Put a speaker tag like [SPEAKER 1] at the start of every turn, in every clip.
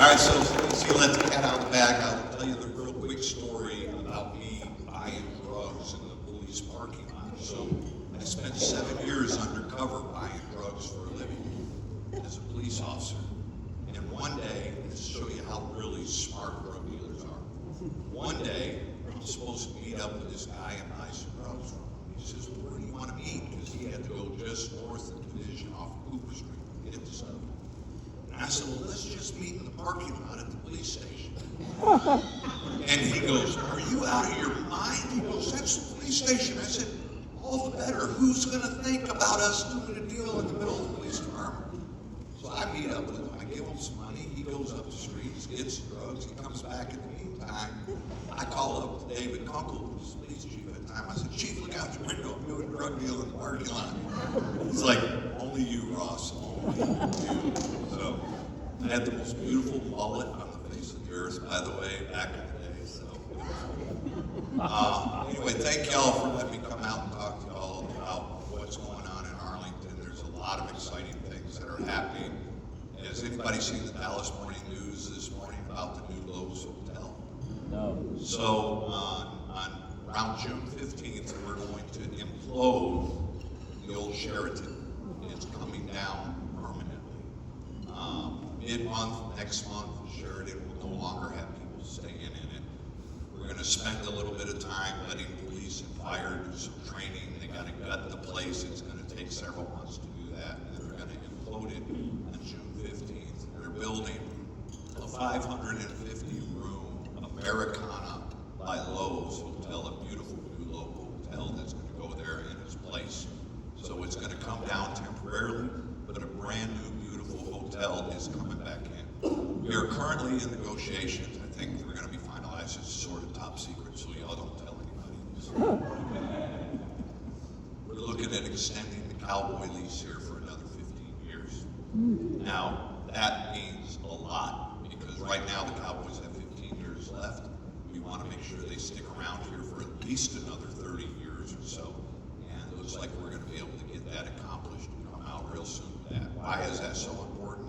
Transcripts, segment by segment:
[SPEAKER 1] right, so you let the cat out of the bag. I'll tell you the real quick story about me buying drugs in the police parking lot. So I spent 7 years undercover buying drugs for a living as a police officer. And one day, to show you how really smart drug dealers are, one day I'm supposed to meet up with this guy and buy some drugs from him. He says, well, where do you want to meet? Because he had to go just north of Division off Cooper Street to get the stuff. I said, well, let's just meet in the parking lot at the police station. And he goes, are you out of your mind? He goes, that's the police station. I said, all the better. Who's going to think about us doing a deal in the middle of the police department? So I meet up with him. I give him some money. He goes up the streets, gets drugs. He comes back. In the meantime, I call up David Kunkel, who's the police chief at the time. I said, Chief, look out your window. I'm doing a drug deal in the parking lot. He's like, only you, Ross. Only you. So I had the most beautiful mullet on the face of the earth, by the way, back in the day. So anyway, thank y'all for letting me come out and talk to y'all about what's going on in Arlington. There's a lot of exciting things that are happening. Has anybody seen the Dallas Morning News this morning about the new Lowe's Hotel?
[SPEAKER 2] No.
[SPEAKER 1] So on around June 15th, we're going to implode the old Sheraton. It's coming down permanently. Mid-month, next month, Sheraton will no longer have people staying in it. We're going to spend a little bit of time letting police and fire do some training. They got to gut the place. It's going to take several months to do that. And then they're going to implode it on June 15th. They're building a 550-room Americana by Lowe's hotel, a beautiful new local hotel that's going to go there in its place. So it's going to come down temporarily, but a brand new beautiful hotel is coming back in. We are currently in negotiations. I think we're going to be finalized. It's sort of top secret, so y'all don't tell anybody. So, we're looking at extending the Cowboy lease here for another 15 years. Now, that means a lot, because right now the Cowboys have 15 years left. We want to make sure they stick around here for at least another 30 years or so. And it looks like we're going to be able to get that accomplished and come out real soon with that. Why is that so important?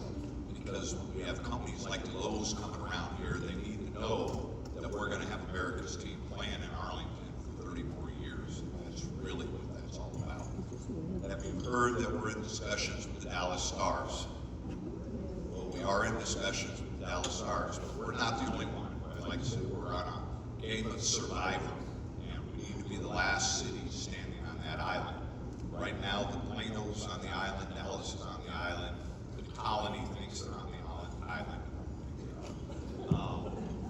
[SPEAKER 1] Because when we have companies like Lowe's coming around here, they need to know that we're going to have America's team playing in Arlington for 30 more years. And that's really what that's all about. Have you heard that we're in discussions with the Dallas Stars? Well, we are in discussions with the Dallas Stars, but we're not the only one. Like I said, we're on a game of survival, and we need to be the last city standing on that island. Right now, the Plano's on the island, Dallas is on the island, the Colony thinks they're on the island.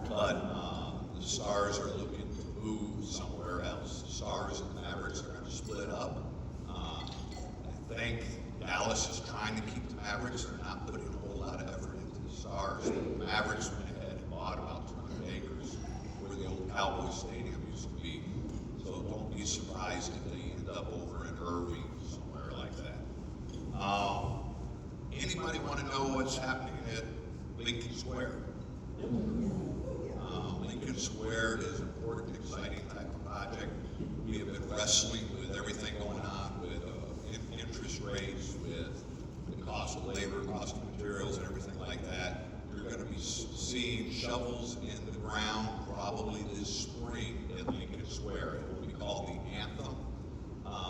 [SPEAKER 1] But the Stars are looking to move somewhere else. The Stars and the Mavericks are going to split up. I think Dallas is trying to keep the Mavericks. They're not putting a whole lot of effort into the Stars. The Mavericks went ahead and bought about 200 acres where the old Cowboys Stadium used to be. So don't be surprised if they end up over in Irving, somewhere like that. Anybody want to know what's happening at Lincoln Square? Lincoln Square is an important, exciting type of project. We have been wrestling with everything going on with interest rates, with the cost of labor, cost of materials, and everything like that. You're going to be seeing shovels in the ground probably this spring at Lincoln Square. It will be called the Anthem.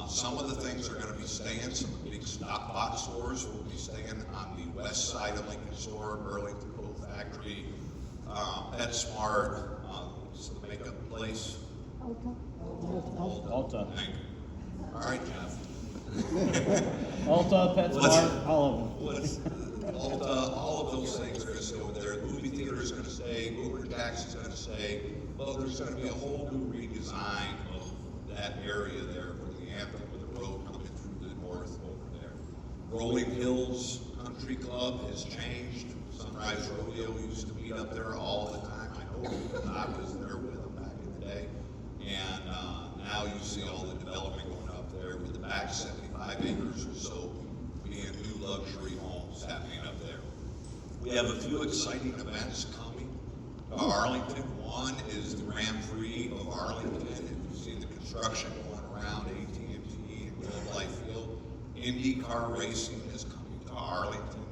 [SPEAKER 1] Some of the things are going to be staying. Some of the big stock box stores will be staying on the west side of Lincoln Store, Arlington Coat Factory, PetSmart, the makeup place.
[SPEAKER 2] Alta.
[SPEAKER 1] Thank you. All right, Jeff.
[SPEAKER 2] Alta, PetSmart, all of them.
[SPEAKER 1] Alta, all of those things are going to stay over there. The movie theater is going to stay. Boomer Jacks is going to stay. Well, there's going to be a whole new redesign of that area there for the Anthem, with the road coming through the north over there. Rolling Hills Country Club has changed. Sunrise Rodeo used to meet up there all the time. I know because I was there with them back in the day. And now you see all the development going up there with the back 75 acres or so being new luxury homes happening up there. We have a few exciting events coming to Arlington. One is the Grand Prix of Arlington. If you've seen the construction going around AT&T and Globe Life Field, IndyCar racing is coming to Arlington.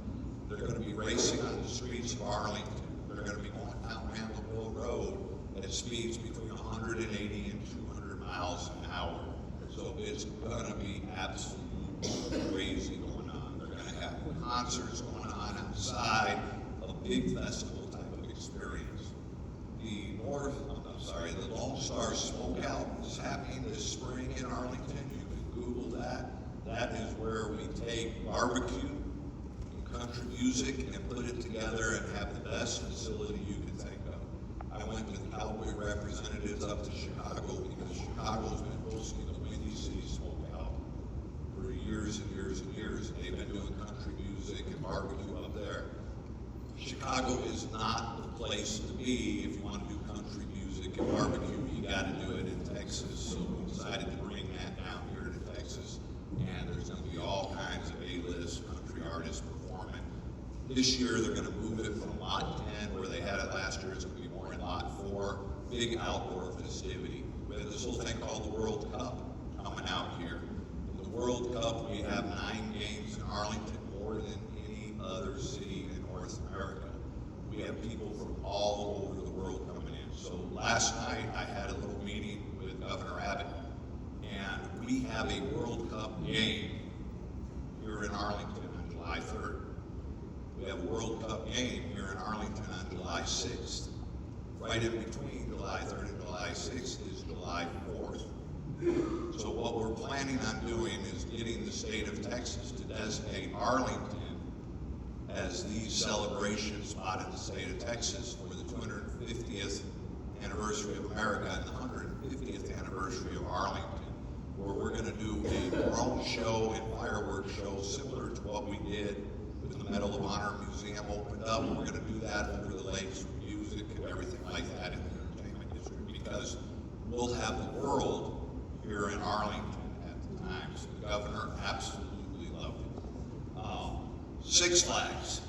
[SPEAKER 1] They're going to be racing on the streets of Arlington they're going to be going down Randallville Road at speeds between 180 and 200 miles an hour. So it's going to be absolutely crazy going on. They're going to have concerts going on outside, a big festival type of experience. The Lone Star Smokeout is happening this spring in Arlington. You can Google that. That is where we take barbecue and country music and put it together and have the best facility you can think of. I went with Cowboy representatives up to Chicago because Chicago's been hosting the Windy City Smokeout for years and years and years. They've been doing country music and barbecue up there. Chicago is not the place to be if you want to do country music and barbecue. You got to do it in Texas. So we decided to bring that down here to Texas. And there's going to be all kinds of A-list country artists performing. This year they're going to move it from Lot 10, where they had it last year. It's going to be more in Lot 4. Big outdoor festivity. We have this little thing called the World Cup coming out here. In the World Cup, we have 9 games in Arlington, more than any other city in North America. We have people from all over the world coming in. So last night I had a little meeting with Governor Abbott, and we have a World Cup game here in Arlington on July 3rd. We have a World Cup game here in Arlington on July 6th. Right in between July 3rd and July 6th is July 4th. So what we're planning on doing is getting the state of Texas to designate Arlington as the celebration spot in the state of Texas for the 250th anniversary of America and the 150th anniversary of Arlington, where we're going to do a drone show and fireworks show similar to what we did with the Medal of Honor Museum opened up. We're going to do that under the lakes with music and everything like that in the entertainment district, because we'll have the world here in Arlington at the time. So the governor absolutely loved it. Six Flags.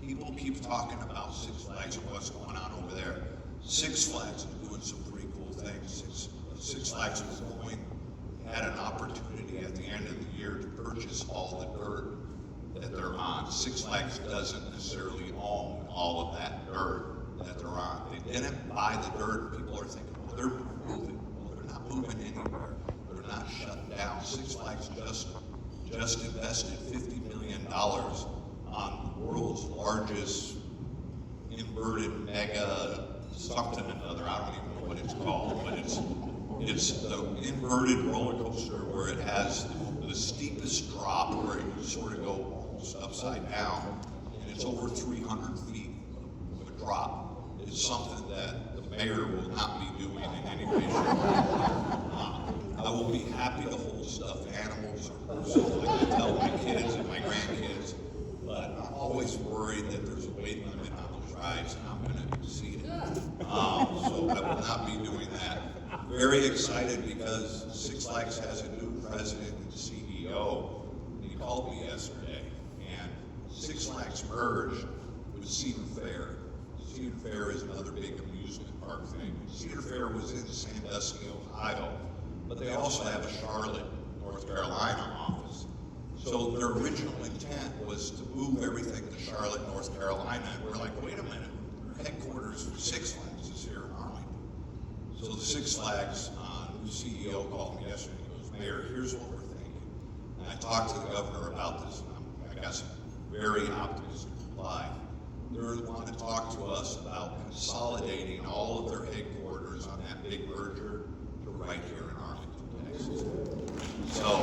[SPEAKER 1] People keep talking about Six Flags and what's going on over there. Six Flags is doing some pretty cool things. Six Flags had an opportunity at the end of the year to purchase all the dirt that they're on. Six Flags doesn't necessarily own all of that dirt that they're on. They didn't buy the dirt. People are thinking, well, they're moving. Well, they're not moving anywhere. They're not shut down. Six Flags just invested $50 million on the world's largest inverted mega something or another. I don't even know what it's called, but it's the inverted roller coaster where it has the steepest drop where you sort of go almost upside down, and it's over 300 feet of a drop. It's something that the mayor will not be doing in any way, shape, or form. I will be happy to hold stuffed animals or horses like I tell my kids and my grandkids, but I'm always worried that there's a weight limit on those rides and I'm going to exceed it. So I will not be doing that. Very excited because Six Flags has a new president and CEO. He called me yesterday, and Six Flags merged with Cedar Fair. Cedar Fair is another big amusement park thing. Cedar Fair was in Sandusky, Ohio, but they also have a Charlotte, North Carolina office. So their original intent was to move everything to Charlotte, North Carolina, and we're like, wait a minute, our headquarters for Six Flags is here in Arlington. So the Six Flags new CEO called me yesterday and goes, Mayor, here's what we're thinking. And I talked to the governor about this, and I got some very optimistic reply. They want to talk to us about consolidating all of their headquarters on that big merger to right here in Arlington, Texas. So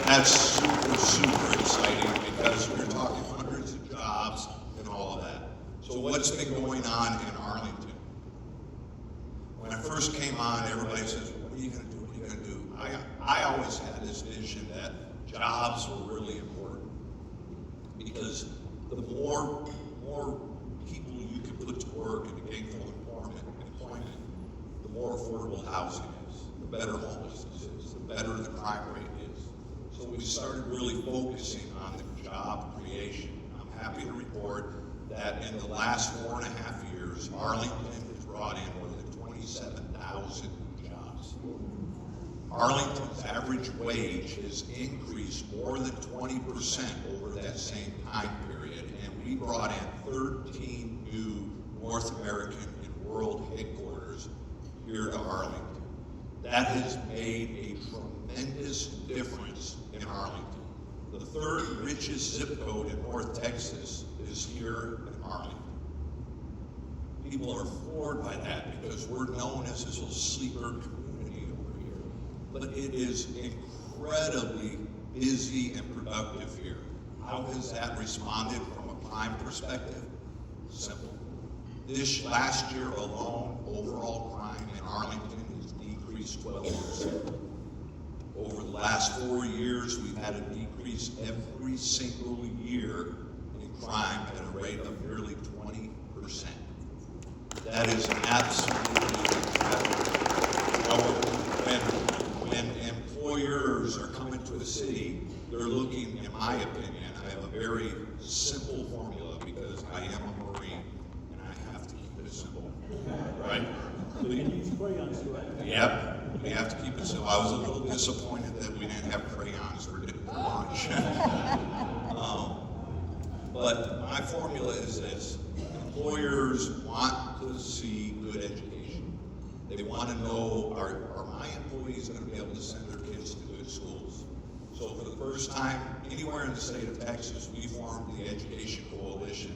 [SPEAKER 1] that's super, super exciting because we're talking hundreds of jobs and all of that. So what's been going on in Arlington? When I first came on, everybody says, what are you going to do? What are you going to do? I always had this vision that jobs were really important because the more people you can put to work in gainful employment, the more affordable housing is, the better homelessness is, the better the crime rate is. So we started really focusing on the job creation. I'm happy to report that in the last 4.5 years, Arlington has brought in more than 27,000 jobs. Arlington's average wage has increased more than 20% over that same time period, and we brought in 13 new North American and world headquarters here to Arlington. That has made a tremendous difference in Arlington. The third richest zip code in North Texas is here in Arlington. People are floored by that because we're known as this little sleeper community over here. But it is incredibly busy and productive here. How has that responded from a crime perspective? Simple. This last year alone, overall crime in Arlington has decreased 12%. Over the last 4 years, we've had a decrease every single year in crime at a rate of nearly 20%. That is absolutely incredible. When employers are coming to a city, they're looking, in my opinion, I have a very simple formula because I am a Marine and I have to keep it simple, right?
[SPEAKER 2] And use crayons to it.
[SPEAKER 1] Yep, we have to keep it simple. I was a little disappointed that we didn't have crayons for lunch. But my formula is this. Employers want to see good education. They want to know, are my employees going to be able to send their kids to good schools? So for the first time, anywhere in the state of Texas, we formed the Education Coalition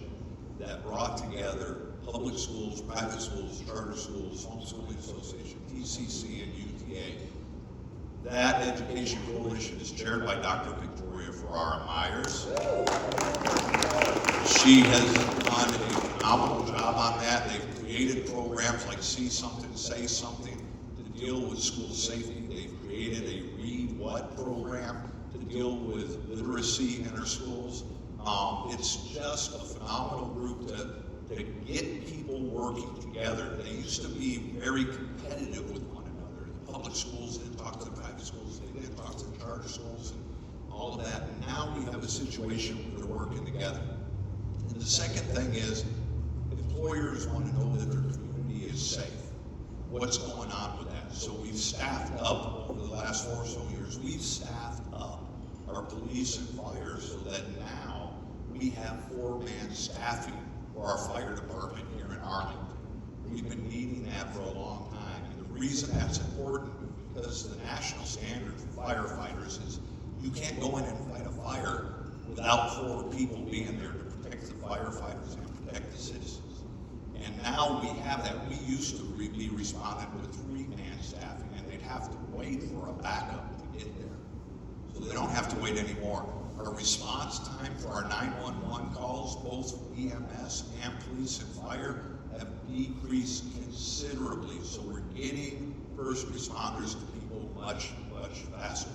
[SPEAKER 1] that brought together public schools, private schools, charter schools, homeschooling association, TCC, and UTA. That Education Coalition is chaired by Dr. Victoria Ferrara Myers. She has done a phenomenal job on that. They've created programs like See Something, Say Something to deal with school safety. They've created a Read What program to deal with literacy in our schools. It's just a phenomenal group to get people working together. They used to be very competitive with one another. The public schools didn't talk to the private schools, they didn't talk to the charter schools, and all of that. And now we have a situation where they're working together. And the second thing is, employers want to know that their community is safe. What's going on with that? So we've staffed up over the last 4 or so years. We've staffed up our police and fire so that now we have 4-man staffing for our fire department here in Arlington. We've been needing that for a long time. And the reason that's important is because the national standard for firefighters is you can't go in and fight a fire without 4 people being there to protect the firefighters and protect the citizens. And now we have that. We used to be responding with 3-man staffing, and they'd have to wait for a backup to get there. So they don't have to wait anymore. Our response time for our 911 calls, both EMS and police and fire, have decreased considerably. So we're getting first responders to people much, much faster.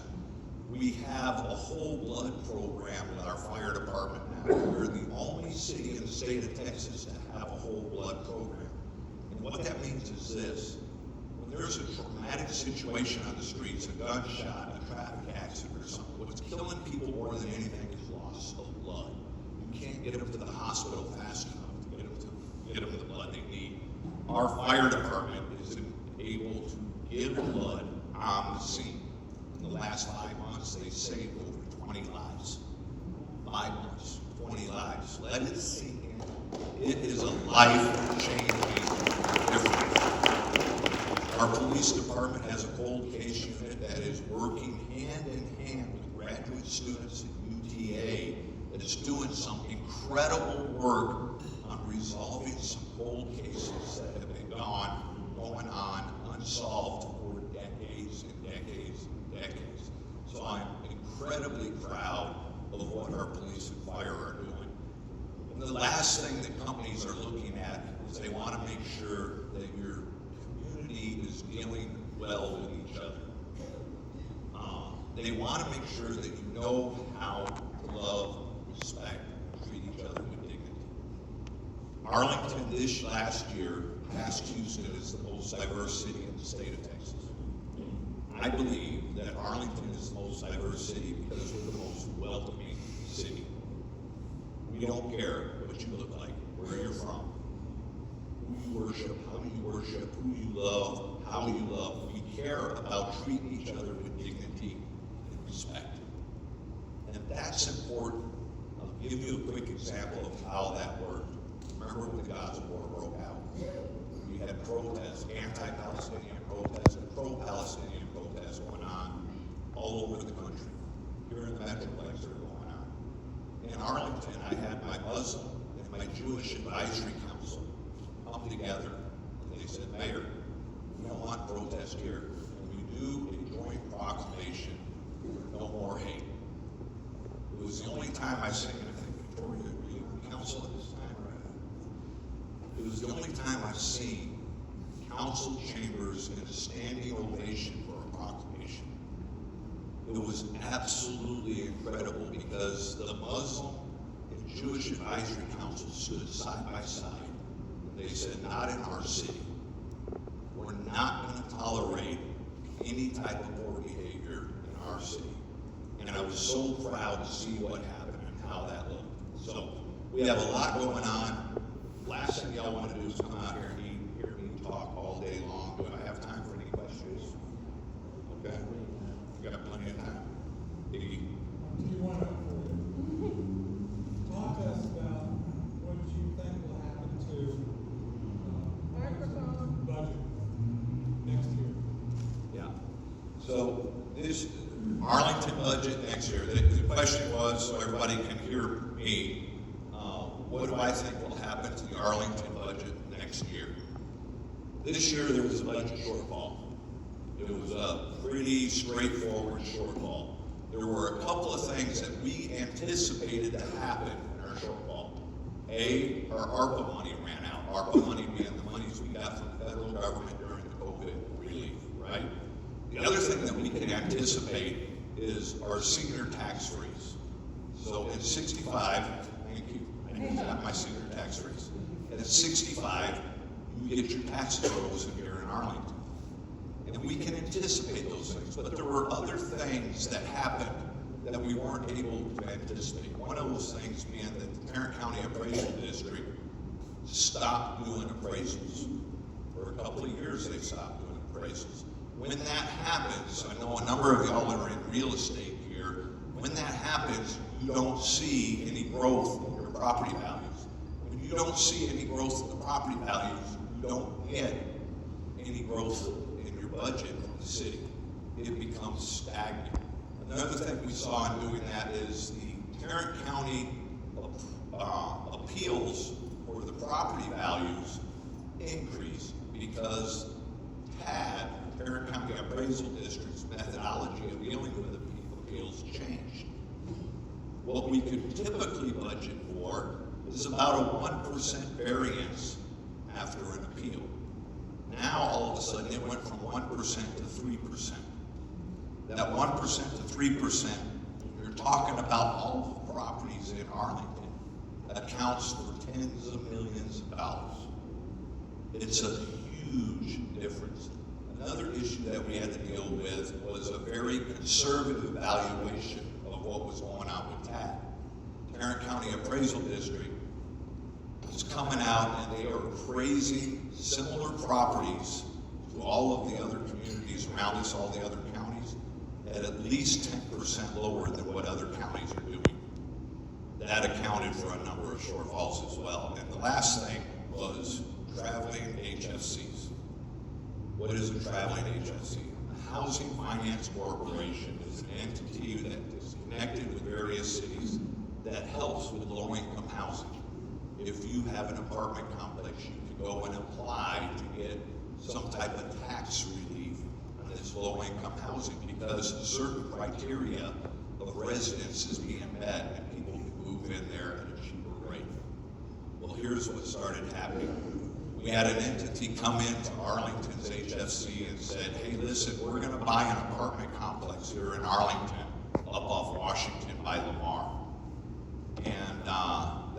[SPEAKER 1] We have a whole blood program with our fire department now. We're the only city in the state of Texas to have a whole blood program. And what that means is this. When there's a traumatic situation on the streets, a gunshot, a traffic accident or something, what's killing people more than anything is loss of blood. You can't get them to the hospital fast enough to get them the blood they need. Our fire department is able to give blood on the scene. In the last 5 months, they saved over 20 lives. 5 months, 20 lives. Let it sink in. It is a life-changing difference. Our police department has a cold case unit that is working hand in hand with graduate students at UTA that is doing some incredible work on resolving some cold cases that have been going on unsolved for decades and decades and decades. So I'm incredibly proud of what our police and fire are doing. And the last thing that companies are looking at is they want to make sure that your community is dealing well with each other. They want to make sure that you know how to love, respect, and treat each other with dignity. Arlington this last year passed Houston as the most diverse city in the state of Texas. I believe that Arlington is the most diverse city because we're the most welcoming city. We don't care what you look like, where you're from, who you worship, how you worship, who you love, how you love. We care about treating each other with dignity and respect. And that's important. I'll give you a quick example of how that worked. Remember when the Gaza War broke out? protests, anti-Palestinian protests, and pro-Palestinian protests going on all over the country. Here in the Metroplex, they're going on. In Arlington, I had my Muslim and my Jewish advisory council come together, and they said, Mayor, we don't want protest here. When we do a joint proclamation, no more hate. It was the only time I seen, I think Victoria, were you on council at this time, right? It was the only time I've seen council chambers in a standing ovation for a proclamation. It was absolutely incredible because the Muslim and Jewish advisory council stood side by side. They said, not in our city. We're not going to tolerate any type of poor behavior in our city. And I was so proud to see what happened and how that looked. So we have a lot going on. Last thing y'all want to do is come out here and hear me talk all day long. Do I have time for any questions? Okay. We got plenty of time. Iggy.
[SPEAKER 3] Do you want to talk to us about what you think will happen to budget next year?
[SPEAKER 1] Yeah. So this Arlington budget next year, the question was, so everybody can hear me, what do I think will happen to the Arlington budget next year? This year there was a budget shortfall. It was a pretty straightforward shortfall. There were a couple of things that we anticipated to happen in our shortfall. A, our ARPA money ran out. ARPA money being the monies we got from the federal government during the COVID relief, right? The other thing that we can anticipate is our senior tax freeze. So at 65, thank you, I got my senior tax freeze. And at 65, you get your taxes frozen here in Arlington. And we can anticipate those things, but there were other things that happened that we weren't able to anticipate. One of those things being that the Tarrant County Appraisal District stopped doing appraisals. For a couple of years, they stopped doing appraisals. When that happens, I know a number of y'all are in real estate here, when that happens, you don't see any growth in your property values. When you don't see any growth in the property values, you don't get any growth in your budget from the city. It becomes stagnant. Another thing we saw in doing that is the Tarrant County appeals for the property values increased because TAD, Tarrant County Appraisal District's methodology of dealing with the appeals changed. What we could typically budget for is about a 1% variance after an appeal. Now, all of a sudden, it went from 1% to 3%. That 1% to 3%, you're talking about all the properties in Arlington, accounts for tens of millions of dollars. It's a huge difference. Another issue that we had to deal with was a very conservative valuation of what was going on with TAD. Tarrant County Appraisal District is coming out and they are appraising similar properties to all of the other communities around us, all the other counties, at least 10% lower than what other counties are doing. That accounted for a number of shortfalls as well. And the last thing was traveling HFCs. What is a traveling HFC? A Housing Finance Corporation is an entity that is connected with various cities that helps with low-income housing. If you have an apartment complex, you can go and apply to get some type of tax relief on this low-income housing because certain criteria of residence is being met and people can move in there at a cheaper rate. Well, here's what started happening. We had an entity come into Arlington's HFC and said, hey, listen, we're going to buy an apartment complex here in Arlington up off Washington by Lamar. And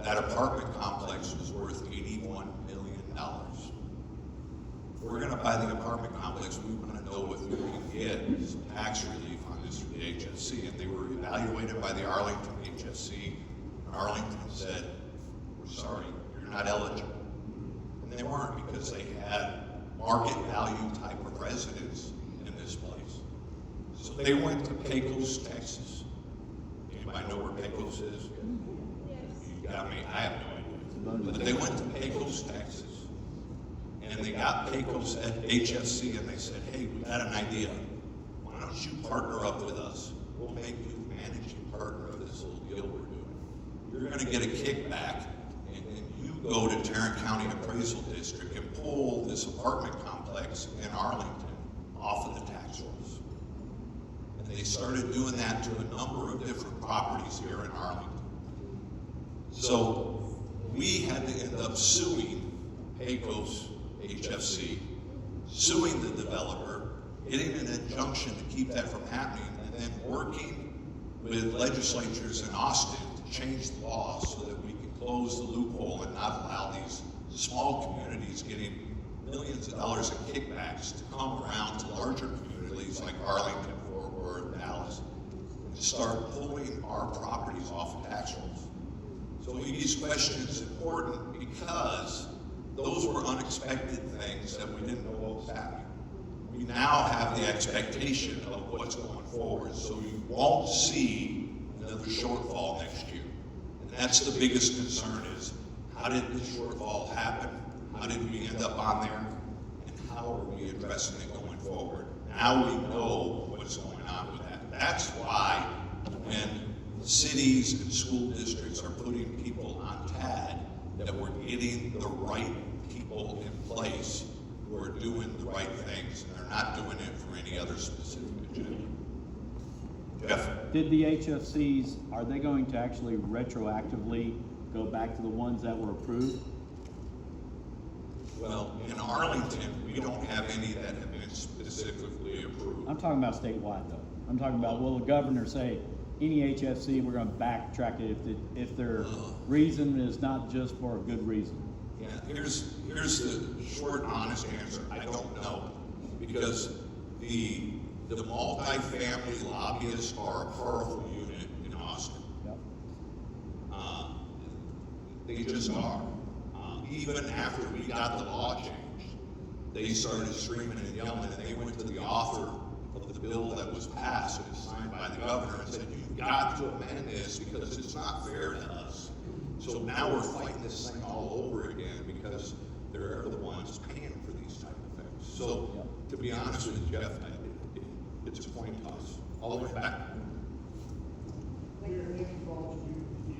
[SPEAKER 1] that apartment complex was worth $81 million. We're going to buy the apartment complex. We want to know if we can get some tax relief on this from the HFC. And they were evaluated by the Arlington HFC. And Arlington said, we're sorry, you're not eligible. And they weren't because they had market value type of residents in this place. So they went to Pecos, Texas. Anybody know where Pecos is? You got me, I have no idea. But they went to Pecos, Texas. And and they got Pecos at HFC and they said, hey, we got an idea. Why don't you partner up with us? We'll make you managing partner of this little deal we're doing. You're gonna get a kickback, and then you go to Tarrant County Appraisal District and pull this apartment complex in Arlington off of the tax rolls. And they started doing that to a number of different properties here in Arlington. So we had to end up suing Pecos HFC, suing the developer, getting an injunction to keep that from happening, and then working with legislatures in Austin to change the law so that we can close the loophole and not allow these small communities getting millions of dollars in kickbacks to come around to larger communities like Arlington, Fort Worth, Dallas, and start pulling our properties off of tax rolls. So Iggy's question is important because those were unexpected things that we didn't know what was happening. We now have the expectation of what's going forward, so you won't see another shortfall next year. And that's the biggest concern is, how did the shortfall happen? How did we end up on there? And how are we addressing it going forward? Now we know what's going on with that. That's why when cities and school districts are putting people on TAD, that we're getting the right people in place who are doing the right things, and they're not doing it for any other specific agenda. Jeff?
[SPEAKER 2] Did the HFCs, are they going to actually retroactively go back to the ones that were approved?
[SPEAKER 1] Well, in Arlington, we don't have any that have been specifically approved.
[SPEAKER 2] I'm talking about statewide though. I'm talking about, will the governor say, any HFC, we're gonna backtrack it if their reason is not just for a good reason?
[SPEAKER 1] Yeah, here's the short, honest answer. I don't know, because the multifamily lobbyists are a powerful unit in Austin.
[SPEAKER 2] Yep.
[SPEAKER 1] They just are. Even after we got the law changed, they started screaming and yelling, and they went to the author of the bill that was passed and signed by the governor and said, you've got to amend this because it's not fair to us. So now we're fighting this thing all over again because they're the ones paying for these type of things. So to be honest with you, Jeff, it's a coin toss all the way back.
[SPEAKER 3] Mayor, thank you for all that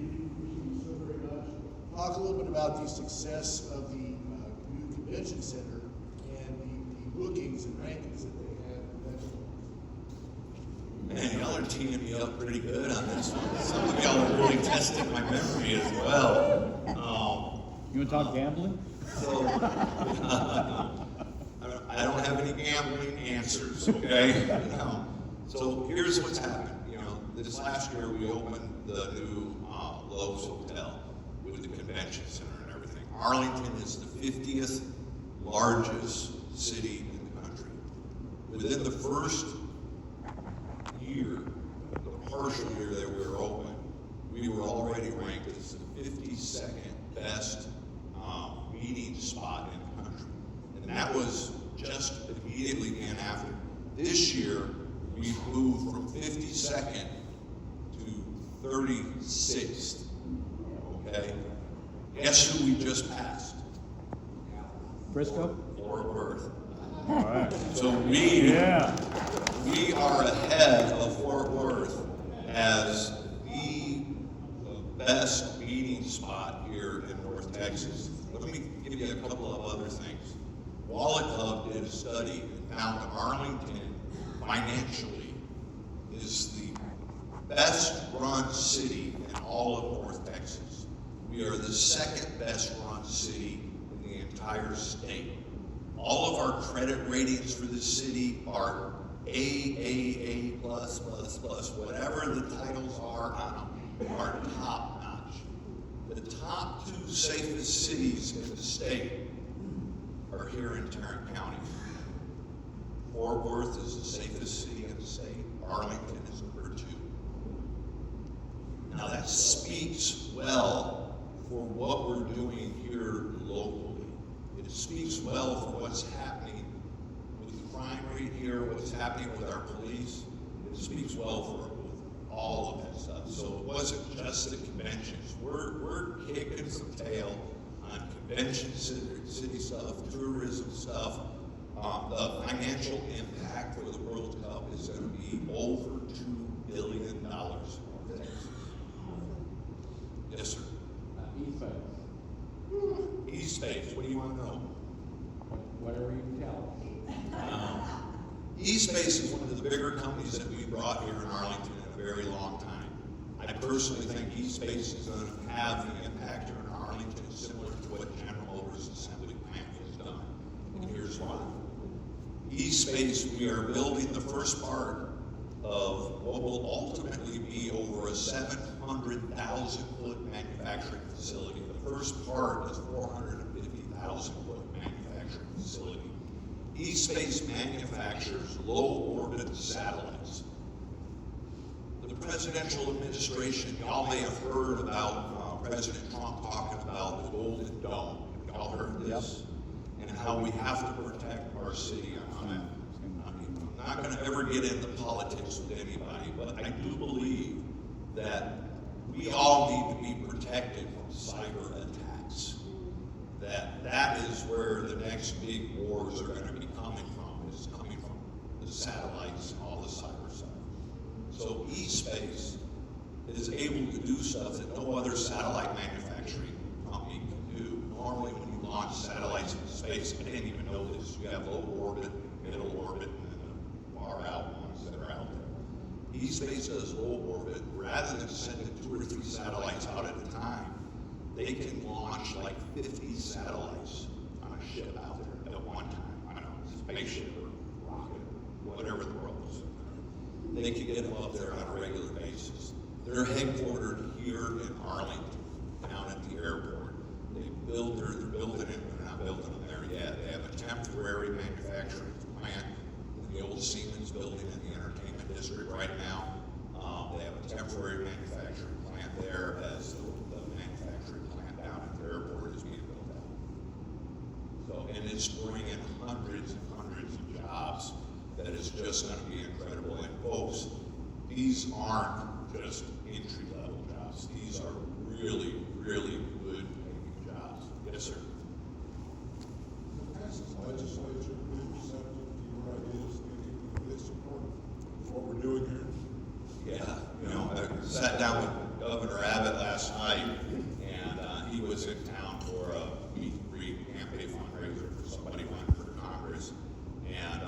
[SPEAKER 3] you do so very much. Talk a little bit about the success of the new convention center and the bookings and rankings that they have.
[SPEAKER 1] Man, y'all are teeing me up pretty good on this one. Some of y'all are really testing my memory as well.
[SPEAKER 2] You wanna talk gambling?
[SPEAKER 1] So, I don't have any gambling answers, okay? So here's what's happened. You know, this last year we opened the new Lowe's Hotel with the convention center and everything. Arlington is the 50th largest city in the country. Within the first year, the partial year that we were open, we were already ranked as the 52nd best meeting spot in the country. And that was just immediately in after. This year, we moved from 52nd to 36th, okay? Guess who we just passed?
[SPEAKER 2] Frisco?
[SPEAKER 1] Fort Worth.
[SPEAKER 2] All right.
[SPEAKER 1] So we are ahead of Fort Worth as the best meeting spot here in North Texas. Let me give you a couple of other things. Wallet Club did a study and found that Arlington financially is the best run city in all of North Texas. We are the second best run city in the entire state. All of our credit ratings for the city are A++++, whatever the titles are on them, are top notch. The top two safest cities in the state are here in Tarrant County. Fort Worth is the safest city in the state. Arlington is number 2. Now that speaks well for what we're doing here locally. It speaks well for what's happening with the crime rate here, what's happening with our police. It speaks well for all of that stuff. So it wasn't just the conventions. We're kicking some tail on on convention city stuff, tourism stuff. The financial impact for the World Cup is going to be over $2 billion. Yes, sir. East Space, what do you want to know?
[SPEAKER 4] Whatever you can tell.
[SPEAKER 1] eSpace is one of the bigger companies that we brought here in Arlington in a very long time. I personally think eSpace is going to have the impact here in Arlington similar to what General Motors Assembly Plant has done. And here's why. eSpace, we are building the first part of what will ultimately be over a 700,000 foot manufacturing facility. The first part is 450,000 foot manufacturing facility. eSpace manufactures low orbit satellites. The presidential administration, y'all may have heard about President Trump talking about the Golden Dome. Y'all heard this? And how we have to protect our city on that. I'm not going to ever get into politics with anybody, but I do believe that we all need to be protected from cyber attacks. That is where the next big wars are going to be coming from, is coming from the satellites and all the cyber stuff. So eSpace is able to do stuff that no other satellite manufacturing company can do. Normally when you launch satellites into space, I didn't even know this, you have low orbit, middle orbit, and then the far out ones that are out there. eSpace does low orbit. Rather than sending 2 or 3 satellites out at a time, they can launch like 50 satellites on a ship out there at one time, on a spaceship or rocket, whatever the world is. They can get them up there on a regular basis. They're headquartered here in Arlington, down at the airport. They're building it, they're not building them there yet. They have a temporary manufacturing plant in the old Siemens building in the entertainment district right now. They have a temporary manufacturing plant there as the manufacturing plant down at the airport is being built out. So, and it's bringing hundreds and hundreds of jobs that is just going to be incredible. And folks, these aren't just entry-level jobs. These are really, really good paying jobs. Yes, sir.
[SPEAKER 5] The Texas legislature is receptive to your ideas, and they support what we're doing here.
[SPEAKER 1] Yeah, I sat down with Governor Abbott last night, and he was in town for a meet and greet campaign fundraiser for somebody running for Congress. And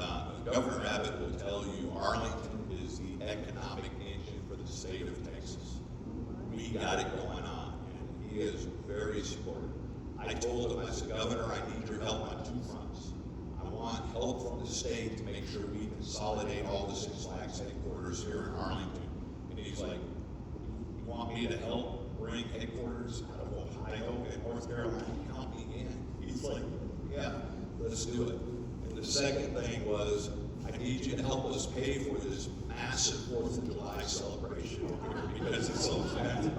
[SPEAKER 1] Governor Abbott will tell you Arlington is the economic engine for the state of Texas. We got it going on, and he is very supportive. I told him, I said, Governor, I need your help on 2 fronts. I want help from the state to make sure we consolidate all the Six Flags headquarters here in Arlington. And he's like, you want me to help bring headquarters out of Ohio and North Carolina? Count me in. He's like, yeah, let's do it. And the second thing was, I need you to help us pay for this massive 4th of July celebration here because it's so expensive.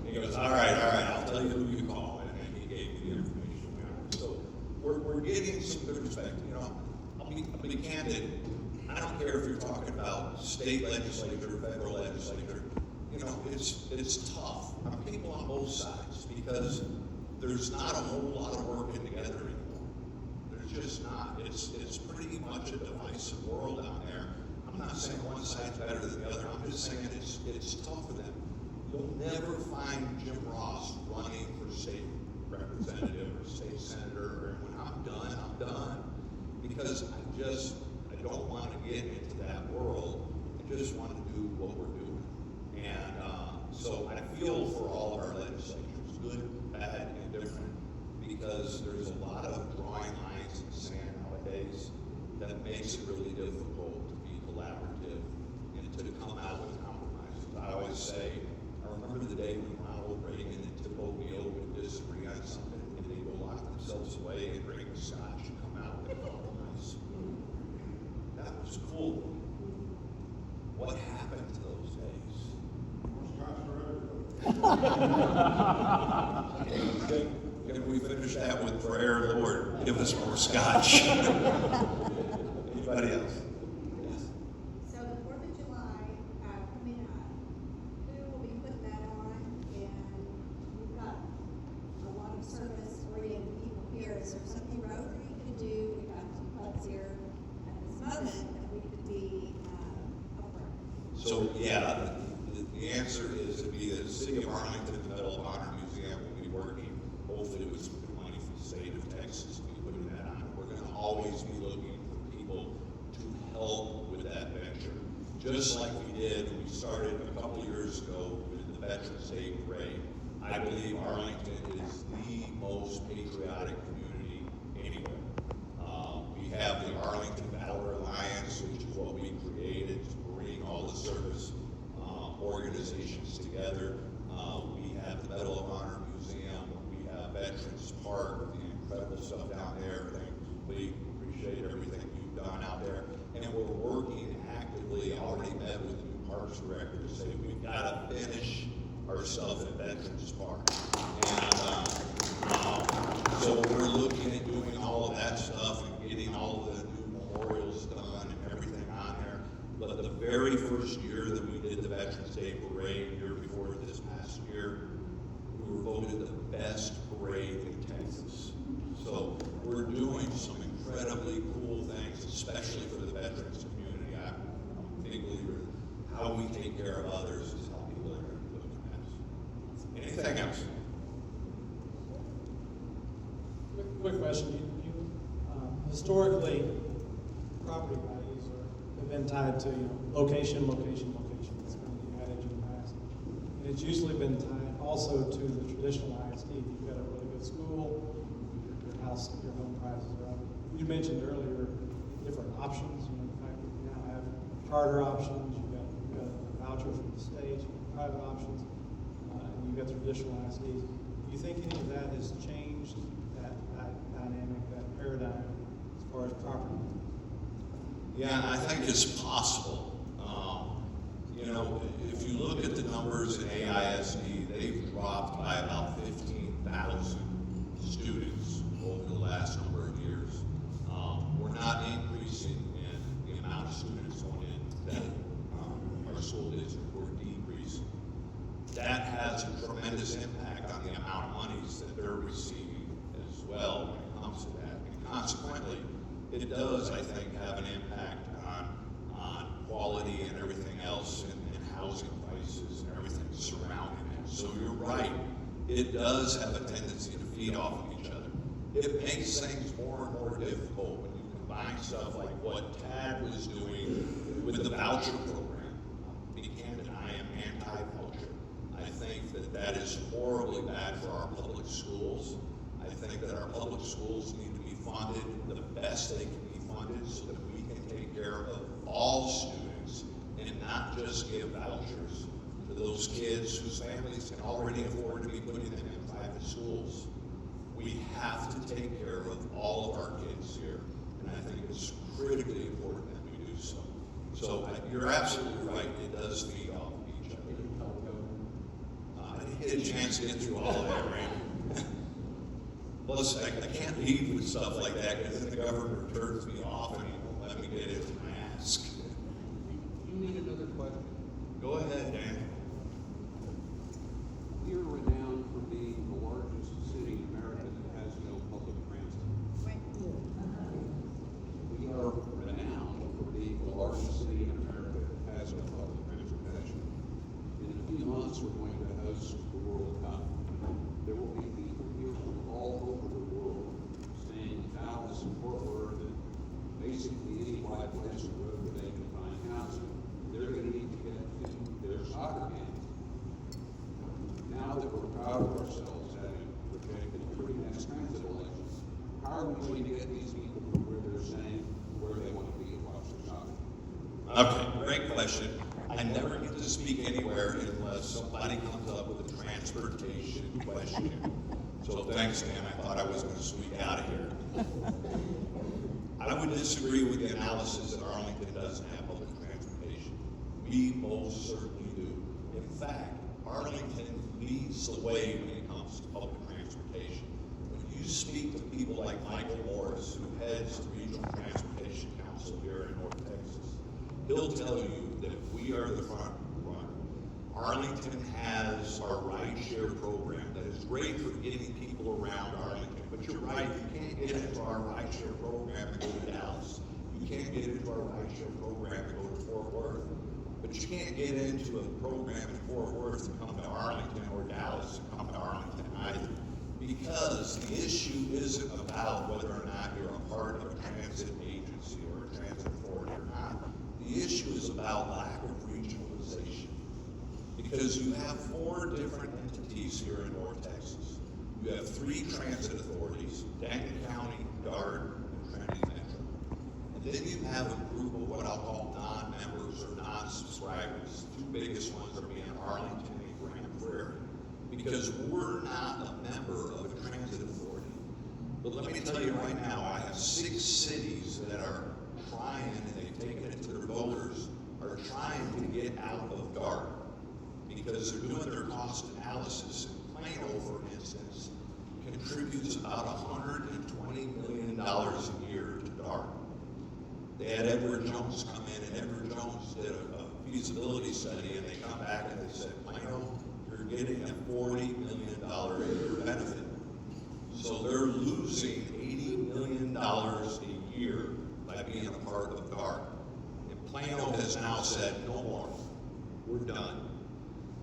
[SPEAKER 1] He goes, all right, I'll tell you who you call. And then he gave me the information. So we're getting some good respect. I'll be candid. I don't care if you're talking about state legislature, federal legislature. It's tough on people on both sides because there's not a whole lot of working together anymore. There's just not. It's pretty much a divisive world out there. I'm not saying one side's better than the other. I'm just saying it's tough for them. You'll never find Jim Ross running for state representative or state senator. When I'm done. Because I don't want to get into that world. I just want to do what we're doing. And so I feel for all of our legislatures, good, bad, and different, because there's a lot of drawing lines in the sand nowadays that makes it really difficult to be collaborative and to come out with compromises. I always say, I remember the day when Ronald Reagan and Tip O'Neill would disagree on something and they go lock themselves away and drink scotch and come out with a compromise. That was cool. What happened to those days? Can we finish that with prayer? Lord, give us more scotch. Anybody else? Yes.
[SPEAKER 6] So the 4th of July coming up, who will be putting that on? And we've got a lot of service-oriented there something Rotary could do? We got some clubs here at the Summit that we could be, a part of.
[SPEAKER 1] So, yeah, the answer is to be the City of Arlington, the Medal of Honor Museum will be working, hopefully with some good money from the state of Texas, to be putting that on. We're gonna always be looking for people to help with that venture. Just like we did when we started a couple of years ago with the Veterans Day Parade. I believe Arlington is the most patriotic community anywhere. We have the Arlington Valor Alliance, which is what we created to bring all the service organizations together. We have the Medal of Honor Museum, we have Veterans Park, the incredible stuff down there. We appreciate everything you've done out there. And we're working actively, already met with the new Parks Director to say we've got to finish ourselves at Veterans Park. And so we're looking at doing all of that stuff and getting all of the new memorials done and everything on there. But the very first year that we did the Veterans Day Parade, year before this past year, we were voted the best parade in Texas. So we're doing some incredibly cool things, especially for the veterans community. I'm a big believer in how we take care of others is how people are going to look at us. Anything else?
[SPEAKER 7] Quick question. Historically, property values have been tied to, location. That's kind of the adage in the past. And it's usually been tied also to the traditional ISD. If you've got a really good school, your house, your home prices are up. You mentioned earlier different options. The fact that you now have charter options, you've got a voucher from the state, you've got private options, and you've got traditional ISDs. Do you think any of that has changed that dynamic, that paradigm, as far as property?
[SPEAKER 1] Yeah, I think it's possible. If you look at the numbers in AISD, they've dropped by about 15,000 students over the last number of years. We're not increasing in the amount of students going in that our school district, we're decreasing. That has a tremendous impact on the amount of monies that they're receiving as well when it comes to that. And consequently, it does, I think, have an impact on quality and everything else and housing prices and everything surrounding it. So you're right, it does have a tendency to feed off of each other. It makes things more and more difficult when you combine stuff like what TAD was doing with the voucher program. To be candid, I am anti-voucher. I think that is horribly bad for our public schools. I think that our public schools need to be funded the best they can be funded so that we can take care of all students and not just give vouchers to those kids whose families can already afford to be putting them in private schools. We have to take care of all of our kids here, and I think it's critically important that we do so. So you're absolutely right, it does feed off of each other. I didn't get a chance to get through all of that, Randy. Plus, I can't leave with stuff like that because then the governor turns me off and he won't let me get into my ask.
[SPEAKER 4] You need another question?
[SPEAKER 1] Go ahead, Dan.
[SPEAKER 4] We are renowned for being the largest city in America that has no public transit. We are renowned for being the largest city in America that has no public transportation. In a few months, we're going to host the World Cup. There will be people here from all over the world staying in Dallas and Fort Worth and basically any wide place of road where they can find housing. They're going to need to get to their soccer games. Now that we're proud of ourselves having projected pretty mass transit elections, how are we going to get these people from where they're saying where they want to be and watch their soccer?
[SPEAKER 1] Okay, great question. I never get to speak anywhere unless somebody comes up with a transportation question. So thanks, Dan. I thought I was going to squeak out of here. I would disagree with the analysis that Arlington doesn't have public transportation. We most certainly do. In fact, Arlington leads the way when it comes to public transportation. When you speak to people like Michael Morris, who heads the Regional Transportation Council here in North Texas, he'll tell you that we are the front runner. Arlington has our rideshare program that is great for getting people around Arlington, But you're right, you can't get into our rideshare program and go to Dallas. You can't get into our rideshare program and go to Fort Worth. But you can't get into a program in Fort Worth to come to Arlington or Dallas to come to Arlington either. Because the issue isn't about whether or not you're a part of a transit agency or a transit authority or not. The issue is about lack of regionalization. Because you have 4 different entities here in North Texas. You have 3 transit authorities, Denton County, Dart, and Trinity Metro. And then you have a group of what I'll call non-members or non-subscribers. The 2 biggest ones are being Arlington and Grand Prairie. Because we're not a member of a transit authority. But let me tell you right now, I have 6 cities that are trying, and they've taken it to their voters, are trying to get out of Dart. Because they're doing their cost analysis. And Plano, for instance, contributes about $120 million a year to DART. They had Edward Jones come in, and Edward Jones did a feasibility study, and they come back and they said, Plano, you're getting a $40 million a year benefit. So they're losing $80 million a year by being a part of DART. And Plano has now said, no more, we're done.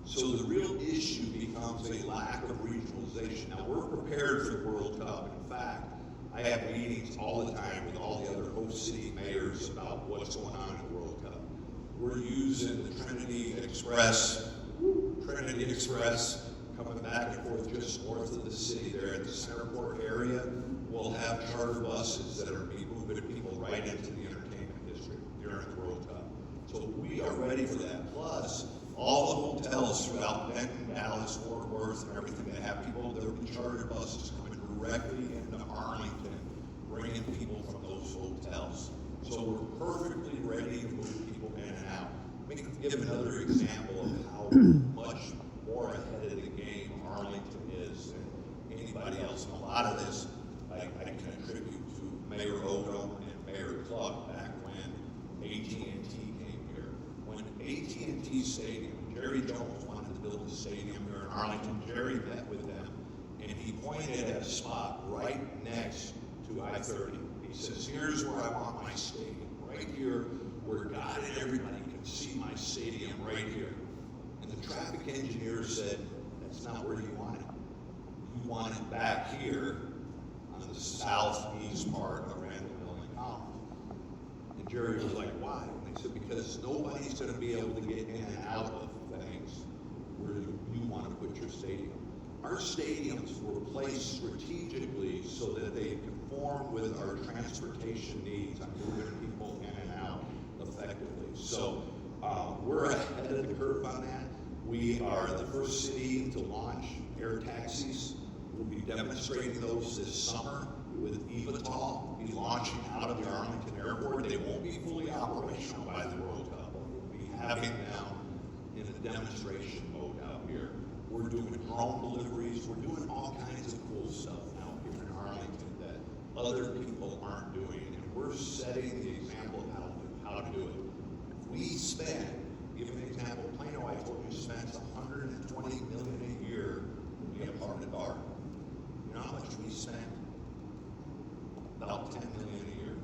[SPEAKER 1] So the real issue becomes a lack of regionalization. Now, we're prepared for the World Cup. In fact, I have meetings all the time with all the other host city mayors about what's going on in the World Cup. We're using the Trinity Express coming back and forth just north of the city there at the Centerport area. We'll have charter buses that are moving people right into the entertainment district during the World Cup. So we are ready for that. Plus, all the hotels throughout Benton, Dallas, Fort Worth, and everything that have people, there will be charter buses coming directly into Arlington, bringing people from those hotels. So we're perfectly ready to move people in and out. Let me give another example of how much more ahead of the game Arlington is than anybody else. And a lot of this I contribute to Mayor Odom and Mayor Clark back when AT&T came here. When AT&T Stadium, Jerry Jones wanted to build a stadium here in Arlington. Jerry met with them, and he pointed at a spot right next to I-30. He says, here's where I want my stadium, right here, where God and everybody can see my stadium right here. And the traffic engineer said, that's not where you want it. You want it back here on the southeast part of Randall Mill and Collins. And Jerry was like, why? And they said, because nobody's going to be able to get in and out of things where you want to put your stadium. Our stadiums were placed strategically so that they conform with our transportation needs on moving people in and out effectively. So we're ahead of the curve on that. We are the first city to launch air taxis. We'll be demonstrating those this summer with eVTOL. We'll be launching out of the Arlington Airport. They won't be fully operational by the World Cup, but we'll be having them in a demonstration mode out here. We're doing drone deliveries. We're doing all kinds of cool stuff out here in Arlington that other people aren't doing, and we're setting the example of how to do it. We spend, give an example, Plano, I told you, spends $120 million a year to be a part of DART. You know how much we spend? About $10 million a year.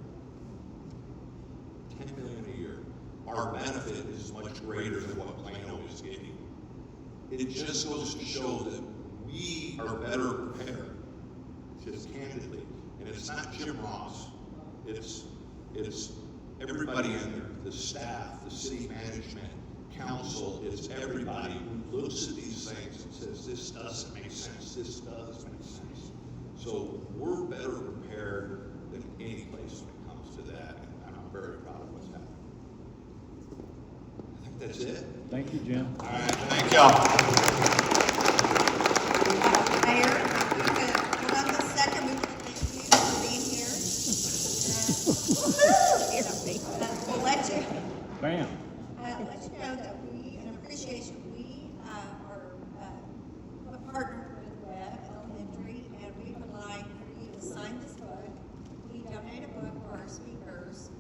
[SPEAKER 1] $10 million a year. Our benefit is much greater than what Plano is getting. It just goes to show that we are better prepared, just candidly. And it's not Jim Ross. It's everybody in there, the staff, the city management, council, it's everybody who looks at these things and says, this doesn't make sense, this does make sense. So we're better prepared than any place when it comes to that, and I'm very proud of what's happening. I think that's it.
[SPEAKER 2] Thank you, Jim.
[SPEAKER 1] All right, thank y'all.
[SPEAKER 6] Mayor, hold on a second, we want to thank you for being here. We'll let you,
[SPEAKER 2] Bam.
[SPEAKER 6] let you know that we, in appreciation, we are partnered with Webb Elementary, and we would like for you to sign this book. We donate a book for our speakers,